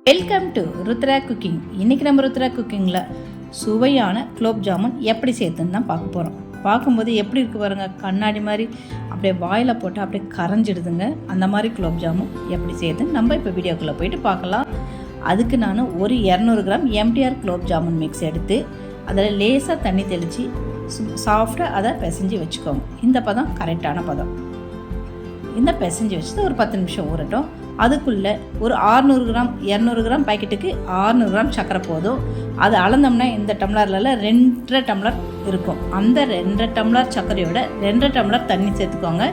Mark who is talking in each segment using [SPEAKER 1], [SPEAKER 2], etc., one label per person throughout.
[SPEAKER 1] Welcome to Rudra cooking. இன்றைக்கி நம்ம ருத்ரா குக்கிங்கில் சுவையான குலோப் ஜாமுன் எப்படி சேர்த்துன்னு தான் பார்க்க போகிறோம். பார்க்கும்போது எப்படி இருக்குது பாருங்கள், கண்ணாடி மாதிரி அப்படியே வாயில் போட்டு அப்படியே கரைஞ்சிடுதுங்க. அந்த மாதிரி குலோப் ஜாமுன் எப்படி சேர்த்துன்னு நம்ம இப்போ வீடியோக்குள்ளே போயிட்டு பார்க்கலாம். அதுக்கு நான் ஒரு 200 gram MTR gulab jamun mix எடுத்து அதில் லேசாக தண்ணி தெளித்து சாஃப்டாக அதை பிசைஞ்சு வச்சுக்கோங்க. இந்த பதம் கரெக்டான பதம். இந்த பிசைஞ்சு வச்சுட்டு ஒரு 10 நிமிஷம் ஊறட்டும். அதுக்குள்ளே ஒரு 600 கிராம் 200 கிராம் பாக்கெட்டுக்கு 600 கிராம் சர்க்கரை போதும். அது அளந்தோம்னா இந்த டம்ளர்ல 2.5 டம்ளர் இருக்கும். அந்த 2.5 டம்ளர் சர்க்கரையோட 2.5 டம்ளர் தண்ணி சேர்த்துக்கோங்க.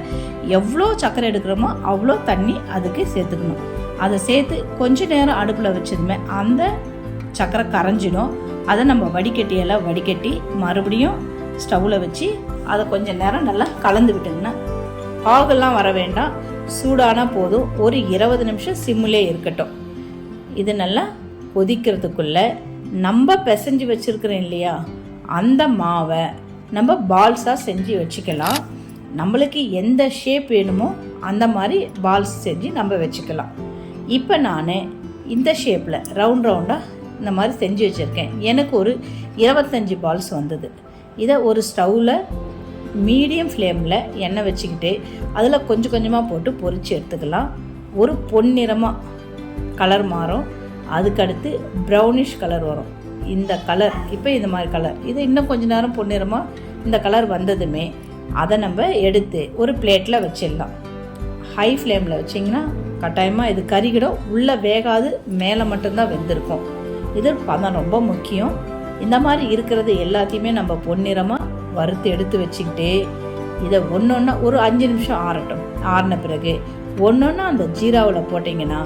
[SPEAKER 1] எவ்வளோ சர்க்கரை எடுக்கிறோமோ அவ்வளோ தண்ணி அதுக்கு சேர்த்துக்கணும். அதை சேர்த்து கொஞ்ச நேரம் அடுப்பில் வச்சதுமே அந்த சர்க்கரை கரைஞ்சிடும். அதை நம்ம வடிகட்டி மறுபடியும் ஸ்டவ்வில் வச்சு அதை கொஞ்சம் நேரம் நல்லா கலந்து விட்டுங்கன்னா பாகெல்லாம் வர வேண்டாம், சூடான போதும். ஒரு 20 நிமிஷம் சிம்மிலே இருக்கட்டும். இது நல்லா கொதிக்கிறதுக்குள்ளே நம்ம பிசைஞ்சு வச்சுருக்கிறோம் இல்லையா, அந்த மாவை நம்ம பால்ஸாக செஞ்சு வச்சுக்கலாம். நம்மளுக்கு எந்த ஷேப் வேணுமோ அந்த மாதிரி பால்ஸ் செஞ்சு நம்ம வச்சுக்கலாம். இப்போ நான் இந்த ஷேப்பில் ரவுண்டாக இந்த மாதிரி செஞ்சு வச்சுருக்கேன். எனக்கு ஒரு 25 பால்ஸ் வந்தது. இதை ஒரு ஸ்டவ்வில் மீடியம் ஃப்ளேமில் எண்ணெய் வச்சுக்கிட்டு அதில் கொஞ்சம் கொஞ்சமாக போட்டு பொரித்து எடுத்துக்கலாம். ஒரு பொன்னிறமாக கலர் மாறும். அதுக்கடுத்து ப்ரௌனிஷ் கலர் வரும். இந்த கலர் இப்போ இந்த மாதிரி கலர், இது இன்னும் கொஞ்சம் நேரம் பொன்னிறமாக இந்த கலர் வந்ததுமே அதை நம்ம எடுத்து ஒரு பிளேட்டில் வச்சிடலாம். ஹை ஃப்ளேமில் வச்சிங்கன்னா கட்டாயமாக இது கருகிடும். உள்ளே வேகாது, மேலே மட்டும்தான் வெந்திருக்கும். இது பதம் ரொம்ப முக்கியம். இந்த மாதிரி இருக்கிறது எல்லாத்தையுமே நம்ம பொன்னிறமாக வறுத்து எடுத்து வச்சுக்கிட்டு இதை ஒன்றொன்னா ஒரு 5 நிமிஷம் ஆறட்டும். ஆறின பிறகு ஒன்றொன்னா அந்த ஜீராவில் போட்டிங்கன்னா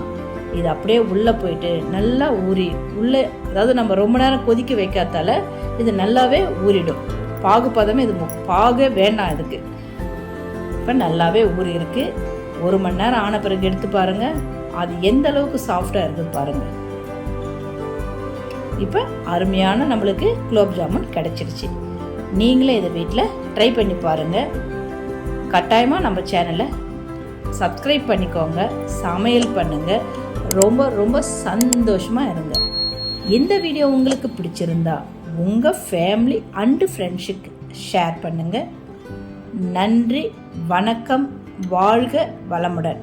[SPEAKER 1] இது அப்படியே உள்ளே போயிட்டு நல்லா உள்ளே, அதாவது நம்ம ரொம்ப நேரம் கொதிக்க வைக்காதால இது நல்லாவே ஊறிடும். பாகுபதமே இது பாகே வேண்டாம் இதுக்கு. இப்போ நல்லாவே ஊறி இருக்குது. 1 மணி நேரம் ஆன பிறகு எடுத்து பாருங்கள், அது எந்த அளவுக்கு சாஃப்டாக இருக்குது பாருங்கள். இப்போ அருமையான நம்மளுக்கு குலோப் ஜாமுன் கிடச்சிருச்சு. நீங்களே இதை வீட்டில் ட்ரை பண்ணி பாருங்கள். கட்டாயமாக நம்ம சேனலை சப்ஸ்கிரைப் பண்ணிக்கோங்க, சமையல் பண்ணுங்கள். ரொம்ப ரொம்ப சந்தோஷமாக இருங்க. இந்த வீடியோ உங்களுக்கு பிடிச்சிருந்தா உங்கள் ஃபேமிலி அண்டு ஃப்ரெண்ட்ஸுக்கு ஷேர் பண்ணுங்கள். நன்றி, வணக்கம், வாழ்க வளமுடன்.